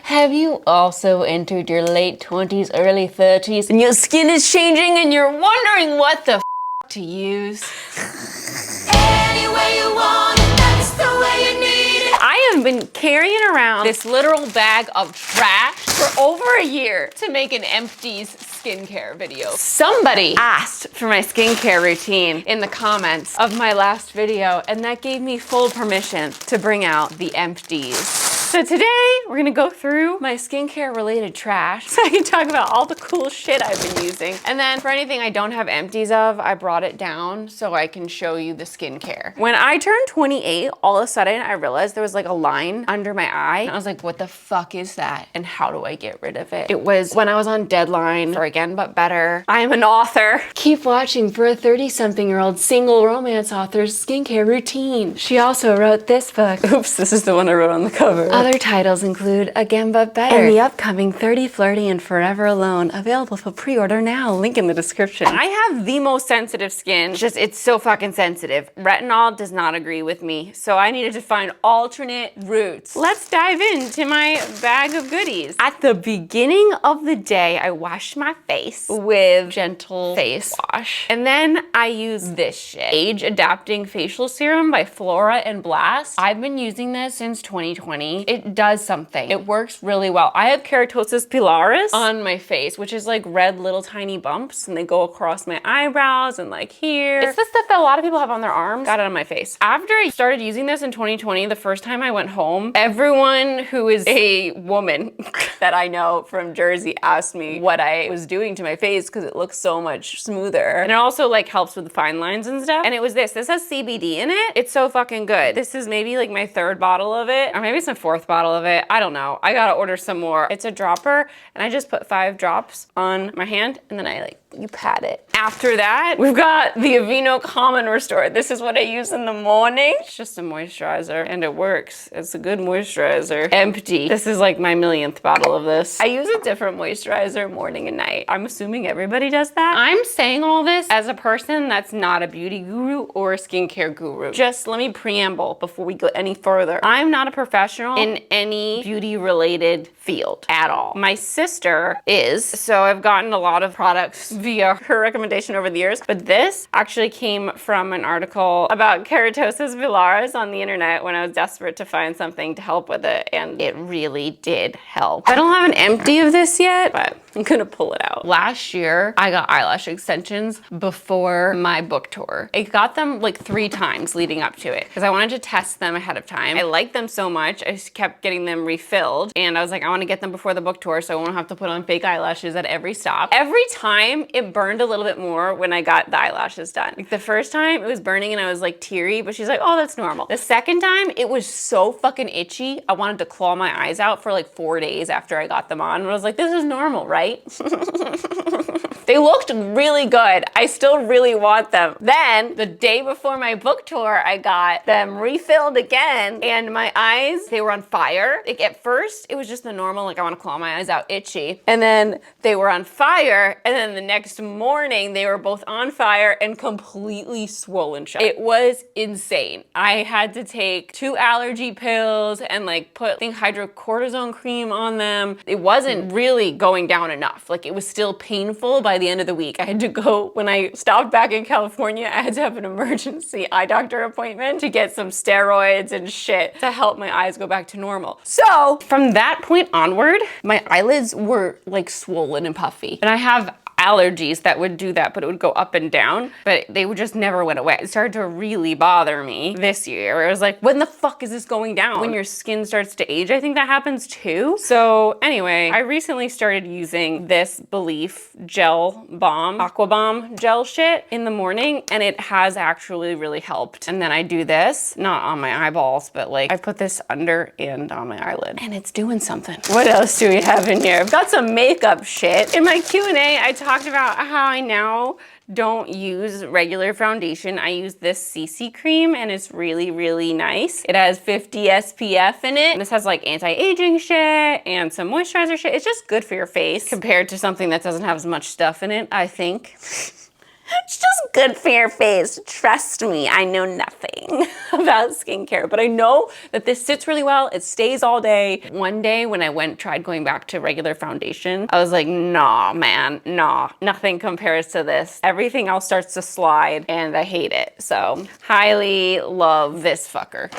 Have you also entered your late 20s, early 30s, and your skin is changing and you're wondering what the to use? Any way you want it, that's the way you need it. I have been carrying around this literal bag of trash for over a year to make an empties skincare video. Somebody asked for my skincare routine in the comments of my last video, and that gave me full permission to bring out the empties. So today, we're gonna go through my skincare related trash so I can talk about all the cool shit I've been using. And then for anything I don't have empties of, I brought it down so I can show you the skincare. When I turned 28, all of a sudden I realized there was like a line under my eye. And I was like, what the fuck is that? And how do I get rid of it? It was when I was on deadline for Again But Better. I am an author. Keep watching for a 30-something-year-old single romance author's skincare routine. She also wrote this book. Oops, this is the one I wrote on the cover. Other titles include Again But Better and the upcoming 30 Flirty and Forever Alone, available for pre-order now. Link in the description. I have the most sensitive skin. It's so fucking sensitive. Retinol does not agree with me, so I needed to find alternate routes. Let's dive into my bag of goodies. At the beginning of the day, I wash my face with gentle face wash. And then I use this shit. Age Adapting Facial Serum by Flora and Blast. I've been using this since 2020. It does something. It works really well. I have keratosis pilaris on my face, which is like red little tiny bumps, and they go across my eyebrows and like here. It's the stuff that a lot of people have on their arms. Got it on my face. After I started using this in 2020, the first time I went home, everyone who is a woman that I know from Jersey asked me what I was doing to my face because it looks so much smoother. And it also like helps with the fine lines and stuff. And it was this. This has CBD in it. It's so fucking good. This is maybe like my third bottle of it, or maybe it's my fourth bottle of it. I don't know. I gotta order some more. It's a dropper, and I just put 5 drops on my hand, and then you pat it. After that, we've got the Aveeno Common Restore. This is what I use in the morning. It's just a moisturizer, and it works. It's a good moisturizer. Empty. This is like my millionth bottle of this. I use a different moisturizer morning and night. I'm assuming everybody does that. I'm saying all this as a person that's not a beauty guru or a skincare guru. Just let me preamble before we go any further. I'm not a professional in any beauty related field at all. My sister is, so I've gotten a lot of products via her recommendation over the years, but this actually came from an article about keratosis pilaris on the internet when I was desperate to find something to help with it, and it really did help. I don't have an empty of this yet, but I'm gonna pull it out. Last year, I got eyelash extensions before my book tour. I got them like 3 times leading up to it because I wanted to test them ahead of time. I liked them so much, I just kept getting them refilled, and I was like, I wanna get them before the book tour so I won't have to put on fake eyelashes at every stop. Every time, it burned a little bit more when I got the eyelashes done. Like the first time, it was burning and I was like teary, but she's like, oh, that's normal. The second time, it was so fucking itchy, I wanted to claw my eyes out for like 4 days after I got them on. And I was like, this is normal, right? They looked really good. I still really want them. Then, the day before my book tour, I got them refilled again, and my eyes, they were on fire. Like at first, it was just the normal, like I want to claw my eyes out, itchy. And then they were on fire, and then the next morning, they were both on fire and completely swollen shut. It was insane. I had to take 2 allergy pills and like put, I think, hydrocortisone cream on them. It wasn't really going down enough. Like it was still painful by the end of the week. I had to go, when I stopped back in California, I had to have an emergency eye doctor appointment to get some steroids and shit to help my eyes go back to normal. So from that point onward, my eyelids were like swollen and puffy. And I have allergies that would do that, but it would go up and down, but they would just never went away. It started to really bother me this year. It was like, when the fuck is this going down? When your skin starts to age, I think that happens too. So anyway, I recently started using this Belief gel balm, Aqua Bomb gel shit in the morning, and it has actually really helped. And then I do this, not on my eyeballs, but like I put this under and on my eyelid, and it's doing something. What else do we have in here? I've got some makeup shit. In my Q&A, I talked about how I now don't use regular foundation. I use this CC cream, and it's really, really nice. It has 50 SPF in it. And this has like anti-aging shit and some moisturizer shit. It's just good for your face compared to something that doesn't have as much stuff in it, I think. It's just good for your face. Trust me, I know nothing about skincare, but I know that this sits really well. It stays all day. One day when I tried going back to regular foundation, I was like, nah, man, nah, nothing compares to this. Everything else starts to slide and I hate it. So highly love this fucker.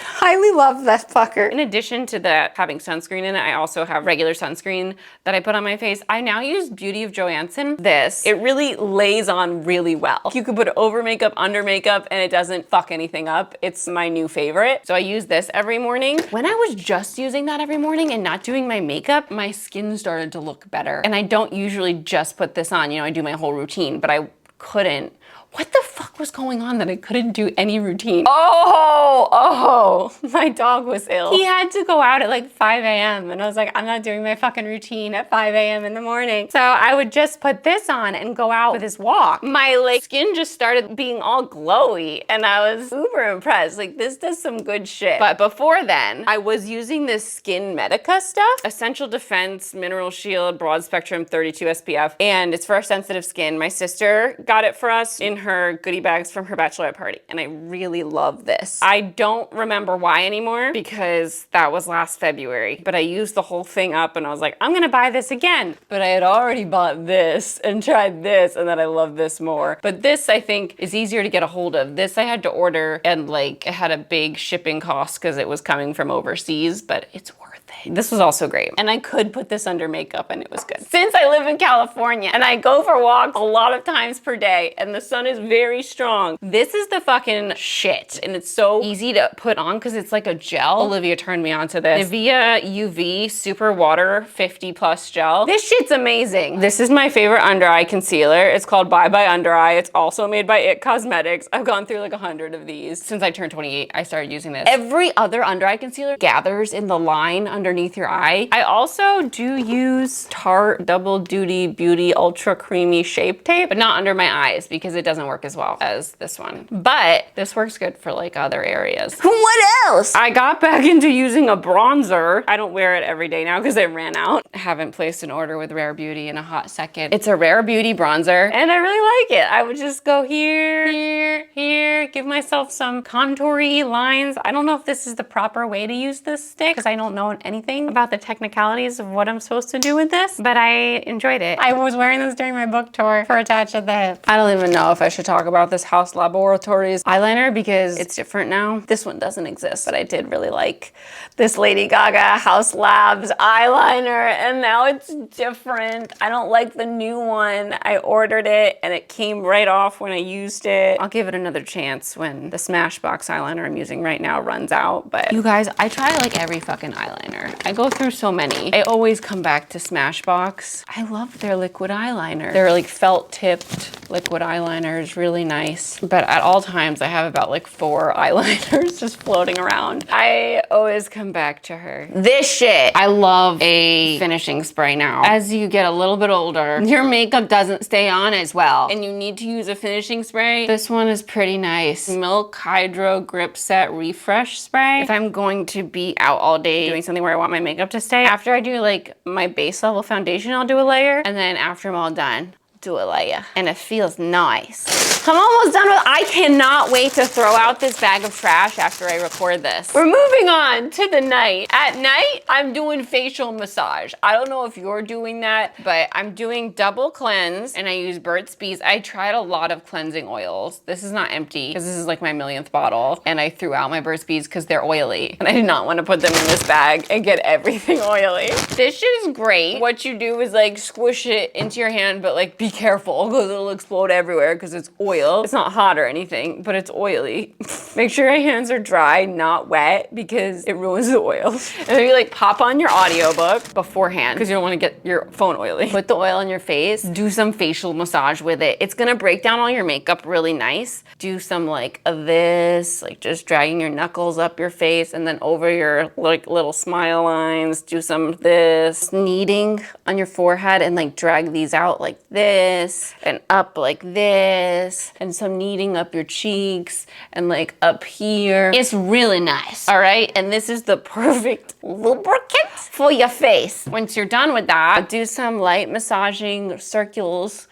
Highly love that fucker. In addition to that having sunscreen in it, I also have regular sunscreen that I put on my face. I now use Beauty of Johansson. This, it really lays on really well. You could put it over makeup, under makeup, and it doesn't fuck anything up. It's my new favorite. So I use this every morning. When I was just using that every morning and not doing my makeup, my skin started to look better. And I don't usually just put this on, you know, I do my whole routine, but I couldn't. What the fuck was going on that I couldn't do any routine? Oh, my dog was ill. He had to go out at like 5 a.m. and I was like, I'm not doing my fucking routine at 5 a.m. in the morning. So I would just put this on and go out with his walk. My like skin just started being all glowy and I was super impressed. Like this does some good shit. But before then, I was using this Skin Medica stuff, Essential Defense Mineral Shield Broad Spectrum 32 SPF, and it's for our sensitive skin. My sister got it for us in her goodie bags from her bachelorette party, and I really love this. I don't remember why anymore because that was last February, but I used the whole thing up and I was like, I'm gonna buy this again. But I had already bought this and tried this and then I love this more. But this I think is easier to get a hold of. This I had to order and like it had a big shipping cost because it was coming from overseas, but it's worth it. This was also great. And I could put this under makeup and it was good. Since I live in California and I go for walks a lot of times per day and the sun is very strong, this is the fucking shit. And it's so easy to put on because it's like a gel. Olivia turned me on to this. Nivea UV Super Water 50+ Gel. This shit's amazing. This is my favorite under eye concealer. It's called Bye Bye Under Eye. It's also made by IT Cosmetics. I've gone through like 100 of these. Since I turned 28, I started using this. Every other under eye concealer gathers in the line underneath your eye. I also do use Tarte Double Duty Beauty Ultra Creamy Shape Tape, but not under my eyes because it doesn't work as well as this one. But this works good for like other areas. What else? I got back into using a bronzer. I don't wear it every day now because it ran out. I haven't placed an order with Rare Beauty in a hot second. It's a Rare Beauty bronzer and I really like it. I would just go here, give myself some contour-y lines. I don't know if this is the proper way to use this stick because I don't know anything about the technicalities of what I'm supposed to do with this, but I enjoyed it. I was wearing this during my book tour for Attached at the Hip. I don't even know if I should talk about this House Laboratories eyeliner because it's different now. This one doesn't exist, but I did really like this Lady Gaga House Labs eyeliner and now it's different. I don't like the new one. I ordered it and it came right off when I used it. I'll give it another chance when the Smashbox eyeliner I'm using right now runs out, but you guys, I try like every fucking eyeliner. I go through so many. I always come back to Smashbox. I love their liquid eyeliner. Their like felt tipped liquid eyeliner is really nice. But at all times I have about like 4 eyeliners just floating around. I always come back to her. This shit. I love a finishing spray now. As you get a little bit older, your makeup doesn't stay on as well and you need to use a finishing spray. This one is pretty nice. Milk Hydro Grip Set Refresh Spray. If I'm going to be out all day doing something where I want my makeup to stay, after I do like my base level foundation, I'll do a layer, and then after I'm all done, do a layer, and it feels nice. I'm almost done with, I cannot wait to throw out this bag of trash after I record this. We're moving on to the night. At night, I'm doing facial massage. I don't know if you're doing that, but I'm doing double cleanse and I use Burt's Bees. I tried a lot of cleansing oils. This is not empty because this is like my millionth bottle and I threw out my Burt's Bees because they're oily and I did not want to put them in this bag and get everything oily. This shit is great. What you do is like squish it into your hand, but like be careful because it'll explode everywhere because it's oil. It's not hot or anything, but it's oily. Make sure your hands are dry, not wet, because it ruins the oil. And then you like pop on your audiobook beforehand because you don't want to get your phone oily. Put the oil on your face, do some facial massage with it. It's gonna break down all your makeup really nice. Do some like of this, like just dragging your knuckles up your face and then over your like little smile lines. Do some of this, kneading on your forehead and like drag these out like this and up like this. And some kneading up your cheeks and like up here. It's really nice, all right? And this is the perfect lubricant for your face. Once you're done with that, do some light massaging circles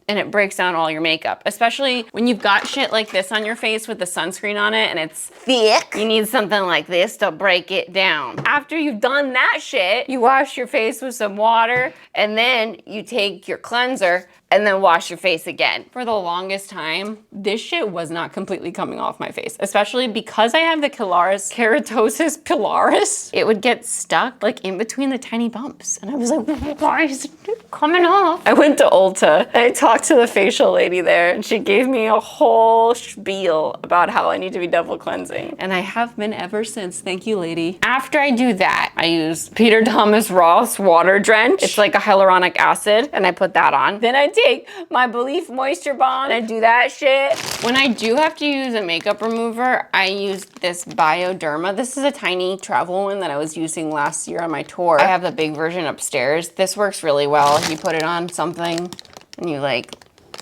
and it breaks down all your makeup, especially when you've got shit like this on your face with the sunscreen on it and it's thick. You need something like this to break it down. After you've done that shit, you wash your face with some water, and then you take your cleanser and then wash your face again. For the longest time, this shit was not completely coming off my face, especially because I have the keratosis pilaris. It would get stuck like in between the tiny bumps. And I was like, why is it coming off? I went to Ulta and I talked to the facial lady there, and she gave me a whole spiel about how I need to be double cleansing. And I have been ever since. Thank you, lady. After I do that, I use Peter Thomas Ross Water Drench. It's like a hyaluronic acid, and I put that on. Then I take my Belief Moisture Bomb and I do that shit. When I do have to use a makeup remover, I use this Bioderma. This is a tiny travel one that I was using last year on my tour. I have the big version upstairs. This works really well. You put it on something and you like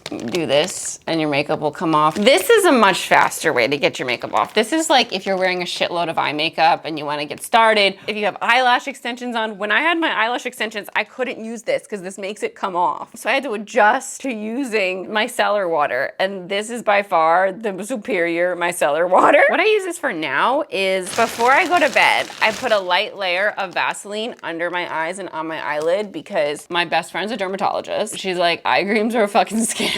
do this and your makeup will come off. This is a much faster way to get your makeup off. This is like if you're wearing a shitload of eye makeup and you want to get started. If you have eyelash extensions on, when I had my eyelash extensions, I couldn't use this because this makes it come off. So I had to adjust to using micellar water, and this is by far the superior micellar water. What I use this for now is before I go to bed, I put a light layer of Vaseline under my eyes and on my eyelid because my best friend's a dermatologist. She's like, eye creams are a fucking scam.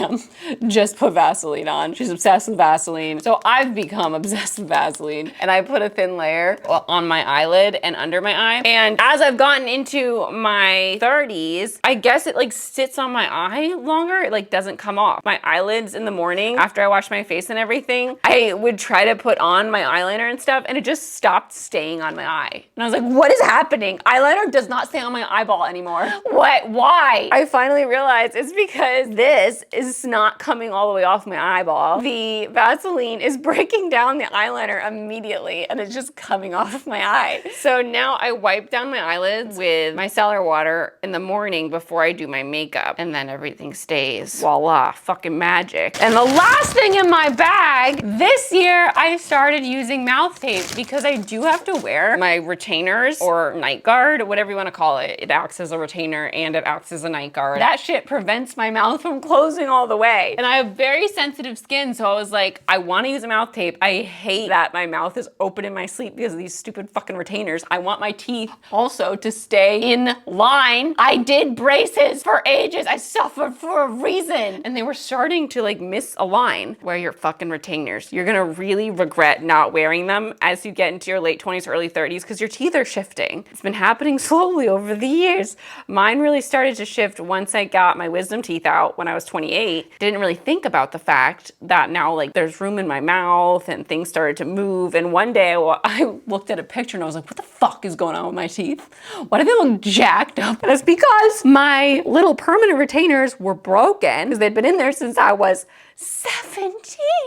Just put Vaseline on. She's obsessed with Vaseline. So I've become obsessed with Vaseline, and I put a thin layer on my eyelid and under my eye. And as I've gotten into my 30s, I guess it like sits on my eye longer. It like doesn't come off. My eyelids in the morning after I wash my face and everything, I would try to put on my eyeliner and stuff, and it just stopped staying on my eye. And I was like, what is happening? Eyeliner does not stay on my eyeball anymore. What? Why? I finally realized it's because this is not coming all the way off my eyeball. The Vaseline is breaking down the eyeliner immediately, and it's just coming off my eye. So now I wipe down my eyelids with micellar water in the morning before I do my makeup, and then everything stays. Voila, fucking magic. And the last thing in my bag, this year I started using mouth tape because I do have to wear my retainers or night guard, whatever you want to call it. It acts as a retainer and it acts as a night guard. That shit prevents my mouth from closing all the way. And I have very sensitive skin, so I was like, I want to use a mouth tape. I hate that my mouth is open in my sleep because of these stupid fucking retainers. I want my teeth also to stay in line. I did braces for ages. I suffered for a reason. And they were starting to like misalign. Wear your fucking retainers. You're gonna really regret not wearing them as you get into your late 20s, early 30s because your teeth are shifting. It's been happening slowly over the years. Mine really started to shift once I got my wisdom teeth out when I was 28. Didn't really think about the fact that now like there's room in my mouth and things started to move. And one day I looked at a picture and I was like, what the fuck is going on with my teeth? Why do they look jacked up? And it's because my little permanent retainers were broken because they'd been in there since I was 17.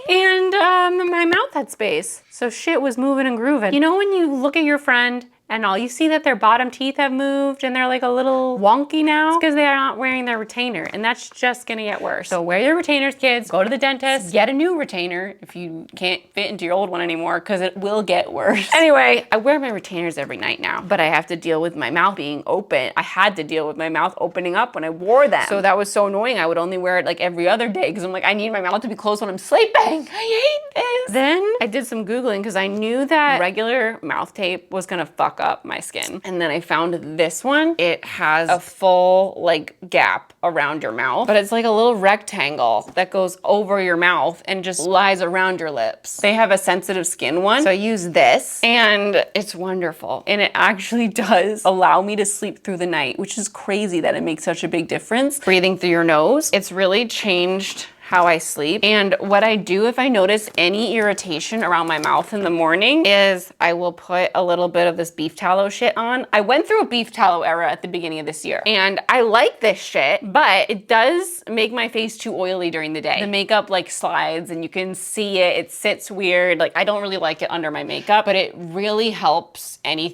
And my mouth had space. So shit was moving and grooving. You know when you look at your friend and all you see that their bottom teeth have moved and they're like a little wonky now? It's because they are not wearing their retainer, and that's just gonna get worse. So wear your retainers, kids. Go to the dentist, get a new retainer if you can't fit into your old one anymore, because it will get worse. Anyway, I wear my retainers every night now, but I have to deal with my mouth being open. I had to deal with my mouth opening up when I wore them. So that was so annoying. I would only wear it like every other day because I'm like, I need my mouth to be closed when I'm sleeping. I hate this. Then I did some Googling because I knew that regular mouth tape was gonna fuck up my skin. And then I found this one. It has a full like gap around your mouth, but it's like a little rectangle that goes over your mouth and just lies around your lips. They have a sensitive skin one, so I use this and it's wonderful. And it actually does allow me to sleep through the night, which is crazy that it makes such a big difference. Breathing through your nose, it's really changed how I sleep. And what I do if I notice any irritation around my mouth in the morning is I will put a little bit of this beef tallow shit on. I went through a beef tallow era at the beginning of this year, and I like this shit, but it does make my face too oily during the day. The makeup like slides and you can see it. It sits weird. Like I don't really like it under my makeup, but it really helps any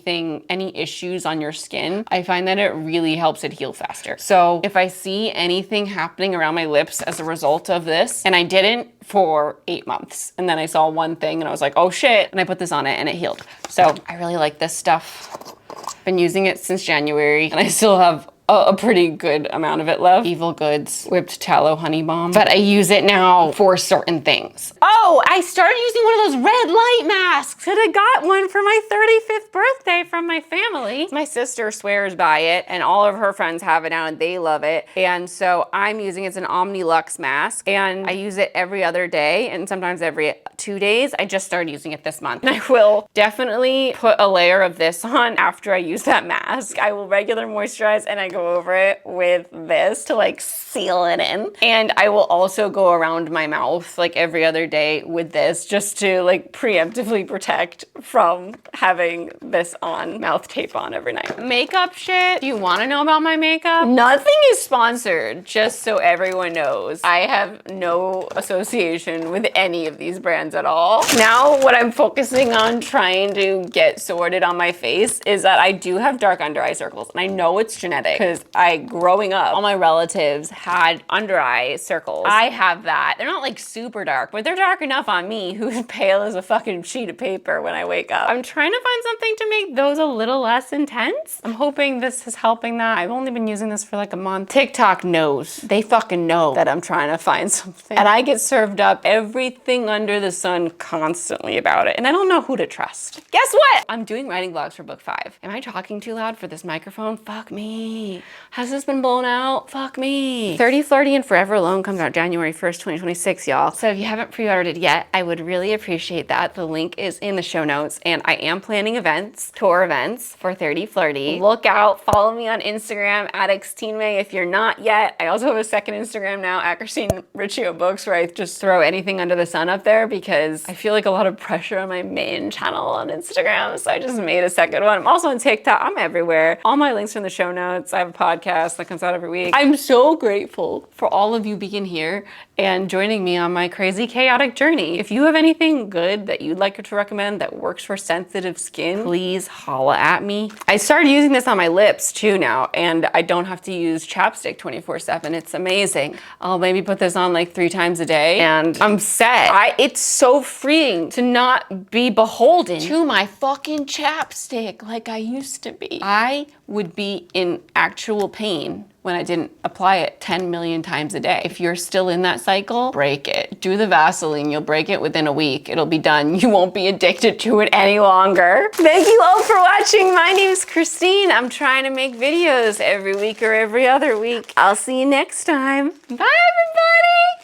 issues on your skin. I find that it really helps it heal faster. So if I see anything happening around my lips as a result of this, and I didn't for 8 months, and then I saw one thing and I was like, oh shit, and I put this on it and it healed. So I really like this stuff. Been using it since January and I still have a pretty good amount of it left. Evil Goods Whipped Tallow Honey Balm. But I use it now for certain things. Oh, I started using one of those red light masks. And I got one for my 35th birthday from my family. My sister swears by it and all of her friends have it now and they love it. And so I'm using it's an Omnilux mask and I use it every other day and sometimes every 2 days. I just started using it this month. And I will definitely put a layer of this on after I use that mask. I will regular moisturize and I go over it with this to like seal it in. And I will also go around my mouth like every other day with this just to like preemptively protect from having this on, mouth tape on every night. Makeup shit. Do you want to know about my makeup? Nothing is sponsored, just so everyone knows. I have no association with any of these brands at all. Now what I'm focusing on trying to get sorted on my face is that I do have dark under eye circles and I know it's genetic because growing up, all my relatives had under eye circles. I have that. They're not like super dark, but they're dark enough on me who's pale as a fucking sheet of paper when I wake up. I'm trying to find something to make those a little less intense. I'm hoping this is helping that. I've only been using this for like a month. TikTok knows. They fucking know that I'm trying to find something. And I get served up everything under the sun constantly about it. And I don't know who to trust. Guess what? I'm doing writing vlogs for book 5. Am I talking too loud for this microphone? Fuck me. Has this been blown out? Fuck me. 30 Flirty and Forever Alone comes out January 1st, 2026, y'all. So if you haven't pre-ordered it yet, I would really appreciate that. The link is in the show notes and I am planning events, tour events for 30 Flirty. Look out, follow me on Instagram at @XteenMay if you're not yet. I also have a second Instagram now at Christine Riccio Books where I just throw anything under the sun up there because I feel like a lot of pressure on my main channel on Instagram. So I just made a second one. I'm also on TikTok. I'm everywhere. All my links are in the show notes. I have a podcast that comes out every week. I'm so grateful for all of you being here and joining me on my crazy chaotic journey. If you have anything good that you'd like to recommend that works for sensitive skin, please holla at me. I started using this on my lips too now and I don't have to use chapstick 24/7. It's amazing. I'll maybe put this on like 3 times a day and I'm set. It's so freeing to not be beholden to my fucking chapstick like I used to be. I would be in actual pain when I didn't apply it 10 million times a day. If you're still in that cycle, break it. Do the Vaseline, you'll break it within a week. It'll be done. You won't be addicted to it any longer. Thank you all for watching. My name's Christine. I'm trying to make videos every week or every other week. I'll see you next time. Bye, everybody.